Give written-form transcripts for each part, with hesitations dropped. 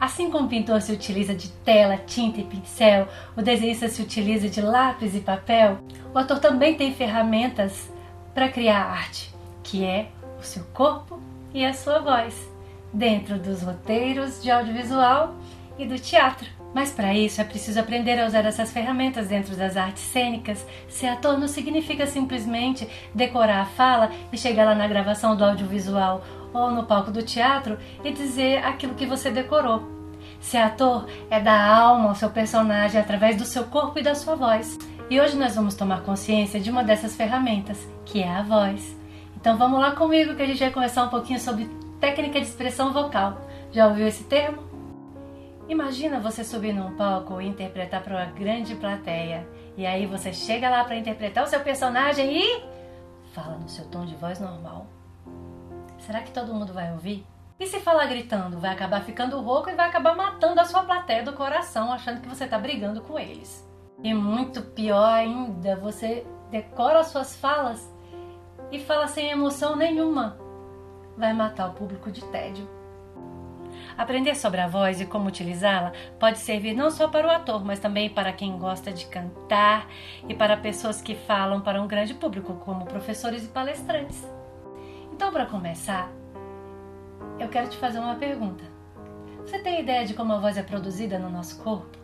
Assim como o pintor se utiliza de tela, tinta e pincel, o desenhista se utiliza de lápis e papel, o ator também tem ferramentas para criar arte, que é o seu corpo e a sua voz, dentro dos roteiros de audiovisual e do teatro. Mas para isso é preciso aprender a usar essas ferramentas dentro das artes cênicas. Ser ator não significa simplesmente decorar a fala e chegar lá na gravação do audiovisual ou no palco do teatro e dizer aquilo que você decorou. Ser ator é dar alma ao seu personagem através do seu corpo e da sua voz. E hoje nós vamos tomar consciência de uma dessas ferramentas, que é a voz. Então vamos lá comigo que a gente vai conversar um pouquinho sobre técnica de expressão vocal. Já ouviu esse termo? Imagina você subir num palco e interpretar para uma grande plateia. E aí você chega lá para interpretar o seu personagem e fala no seu tom de voz normal. Será que todo mundo vai ouvir? E se falar gritando, vai acabar ficando rouco e vai acabar matando a sua plateia do coração, achando que você está brigando com eles. E muito pior ainda, você decora as suas falas e fala sem emoção nenhuma. Vai matar o público de tédio. Aprender sobre a voz e como utilizá-la pode servir não só para o ator, mas também para quem gosta de cantar e para pessoas que falam para um grande público, como professores e palestrantes. Então, para começar, eu quero te fazer uma pergunta. Você tem ideia de como a voz é produzida no nosso corpo?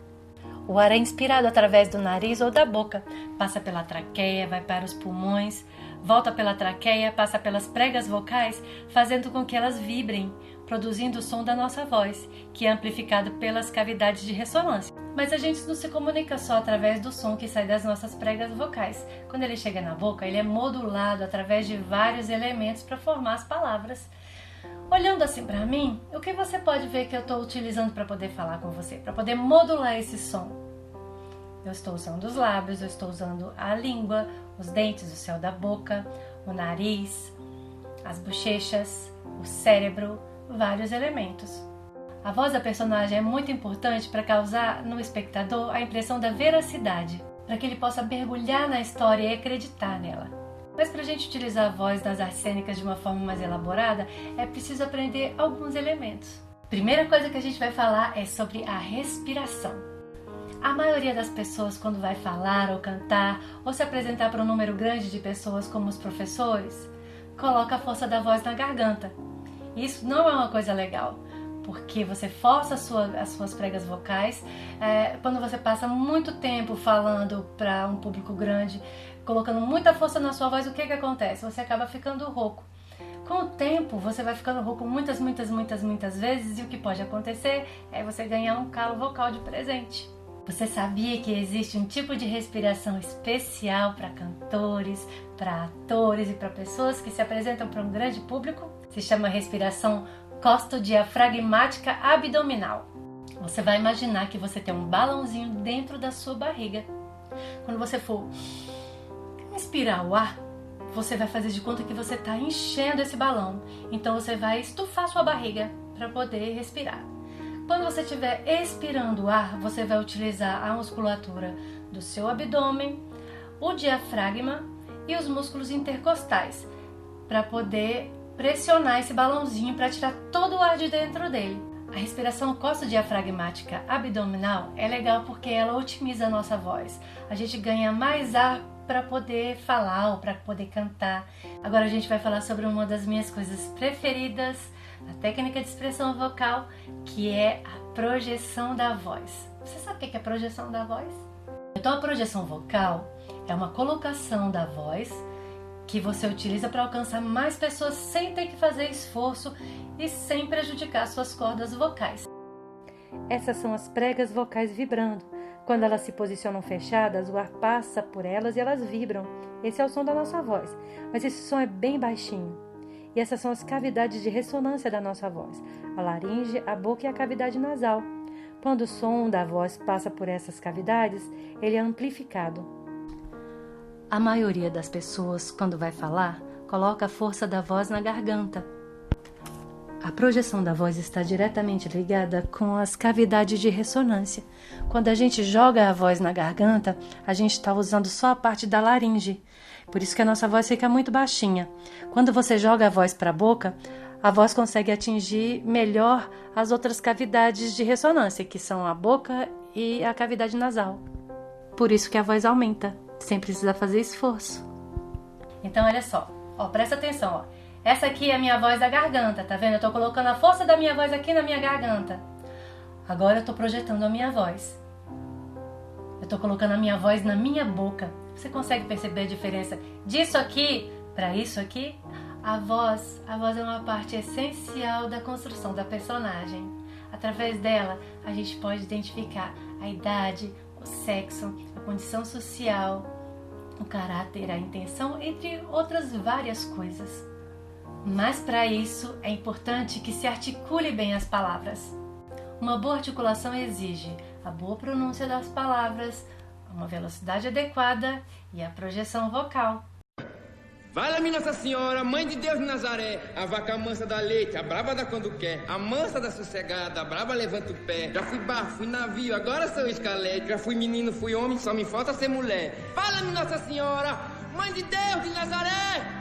O ar é inspirado através do nariz ou da boca, passa pela traqueia, vai para os pulmões, volta pela traqueia, passa pelas pregas vocais, fazendo com que elas vibrem, produzindo o som da nossa voz, que é amplificado pelas cavidades de ressonância. Mas a gente não se comunica só através do som que sai das nossas pregas vocais. Quando ele chega na boca, ele é modulado através de vários elementos para formar as palavras. Olhando assim para mim, o que você pode ver que eu estou utilizando para poder falar com você, para poder modular esse som? Eu estou usando os lábios, eu estou usando a língua, os dentes, o céu da boca, o nariz, as bochechas, o cérebro, vários elementos. A voz da personagem é muito importante para causar no espectador a impressão da veracidade, para que ele possa mergulhar na história e acreditar nela. Mas para a gente utilizar a voz nas artes cênicas de uma forma mais elaborada, é preciso aprender alguns elementos. Primeira coisa que a gente vai falar é sobre a respiração. A maioria das pessoas, quando vai falar ou cantar ou se apresentar para um número grande de pessoas, como os professores, coloca a força da voz na garganta. Isso não é uma coisa legal, porque você força as suas pregas vocais. Quando você passa muito tempo falando para um público grande, colocando muita força na sua voz, o que acontece? Você acaba ficando rouco. Com o tempo, você vai ficando rouco muitas vezes, e o que pode acontecer é você ganhar um calo vocal de presente. Você sabia que existe um tipo de respiração especial para cantores, para atores e para pessoas que se apresentam para um grande público? Se chama respiração costodiafragmática abdominal. Você vai imaginar que você tem um balãozinho dentro da sua barriga. Quando você for respirar o ar, você vai fazer de conta que você está enchendo esse balão. Então você vai estufar sua barriga para poder respirar. Quando você estiver expirando o ar, você vai utilizar a musculatura do seu abdômen, o diafragma e os músculos intercostais para poder pressionar esse balãozinho para tirar todo o ar de dentro dele. A respiração costodiafragmática abdominal é legal porque ela otimiza a nossa voz. A gente ganha mais ar para poder falar ou para poder cantar. Agora a gente vai falar sobre uma das minhas coisas preferidas na técnica de expressão vocal, que é a projeção da voz. Você sabe o que é a projeção da voz? Então a projeção vocal é uma colocação da voz que você utiliza para alcançar mais pessoas sem ter que fazer esforço e sem prejudicar suas cordas vocais. Essas são as pregas vocais vibrando. Quando elas se posicionam fechadas, o ar passa por elas e elas vibram. Esse é o som da nossa voz, mas esse som é bem baixinho. E essas são as cavidades de ressonância da nossa voz, a laringe, a boca e a cavidade nasal. Quando o som da voz passa por essas cavidades, ele é amplificado. A maioria das pessoas, quando vai falar, coloca a força da voz na garganta. A projeção da voz está diretamente ligada com as cavidades de ressonância. Quando a gente joga a voz na garganta, a gente está usando só a parte da laringe. Por isso que a nossa voz fica muito baixinha. Quando você joga a voz para a boca a voz consegue atingir melhor as outras cavidades de ressonância, que são a boca e a cavidade nasal. Por isso que a voz aumenta, sem precisar fazer esforço. Então olha só, presta atenção, Essa aqui é a minha voz da garganta, tá vendo? Eu tô colocando a força da minha voz aqui na minha garganta. Agora eu tô projetando a minha voz. Eu tô colocando a minha voz na minha boca. Você consegue perceber a diferença disso aqui para isso aqui? A voz é uma parte essencial da construção da personagem. Através dela, a gente pode identificar a idade, o sexo, a condição social, o caráter, a intenção, entre outras várias coisas. Mas para isso é importante que se articule bem as palavras. Uma boa articulação exige a boa pronúncia das palavras, uma velocidade adequada e a projeção vocal. Fala-me Nossa Senhora, Mãe de Deus de Nazaré, a vaca mansa dá leite, a brava dá quando quer, a mansa dá sossegada, a brava levanta o pé. Já fui barco, fui navio, agora sou escalete, já fui menino, fui homem, só me falta ser mulher. Fala-me Nossa Senhora, Mãe de Deus de Nazaré!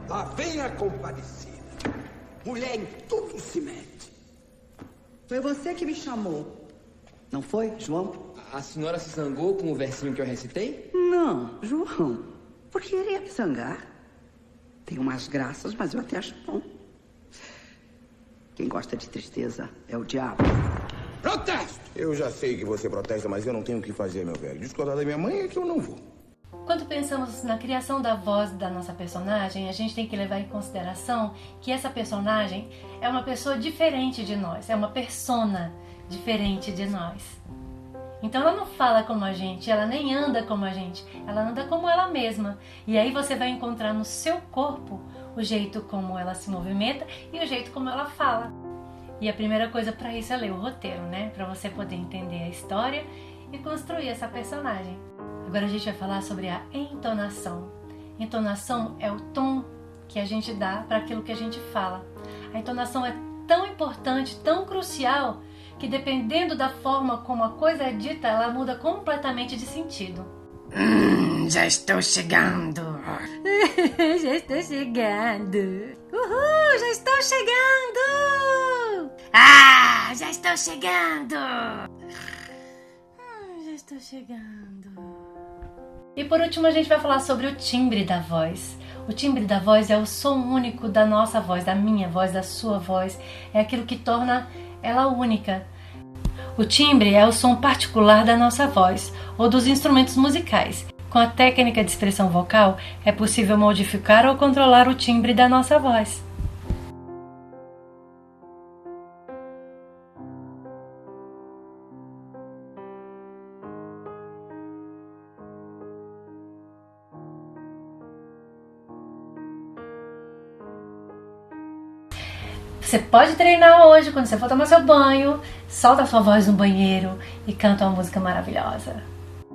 Lá vem a compadecida. Mulher em tudo se mete. Foi você que me chamou. Não foi, João? A senhora se zangou com o versinho que eu recitei? Não, João. Por que iria me zangar? Tem umas graças, mas eu até acho bom. Quem gosta de tristeza é o diabo. Protesto! Eu já sei que você protesta, mas eu não tenho o que fazer, meu velho. Discordar da minha mãe é que eu não vou. Quando pensamos na criação da voz da nossa personagem, a gente tem que levar em consideração que essa personagem é uma pessoa diferente de nós, é uma persona diferente de nós. Então ela não fala como a gente, ela nem anda como a gente, ela anda como ela mesma. E aí você vai encontrar no seu corpo o jeito como ela se movimenta e o jeito como ela fala. E a primeira coisa para isso é ler o roteiro, né? Para você poder entender a história e construir essa personagem. Agora a gente vai falar sobre a entonação. Entonação é o tom que a gente dá para aquilo que a gente fala. A entonação é tão importante, tão crucial, que dependendo da forma como a coisa é dita, ela muda completamente de sentido. Já estou chegando. Já estou chegando. Uhul, já estou chegando. Ah, já estou chegando. Já estou chegando. E por último a gente vai falar sobre o timbre da voz. O timbre da voz é o som único da nossa voz, da minha voz, da sua voz. É aquilo que torna ela única. O timbre é o som particular da nossa voz ou dos instrumentos musicais. Com a técnica de expressão vocal, é possível modificar ou controlar o timbre da nossa voz. Você pode treinar hoje, quando você for tomar seu banho, solta a sua voz no banheiro e canta uma música maravilhosa.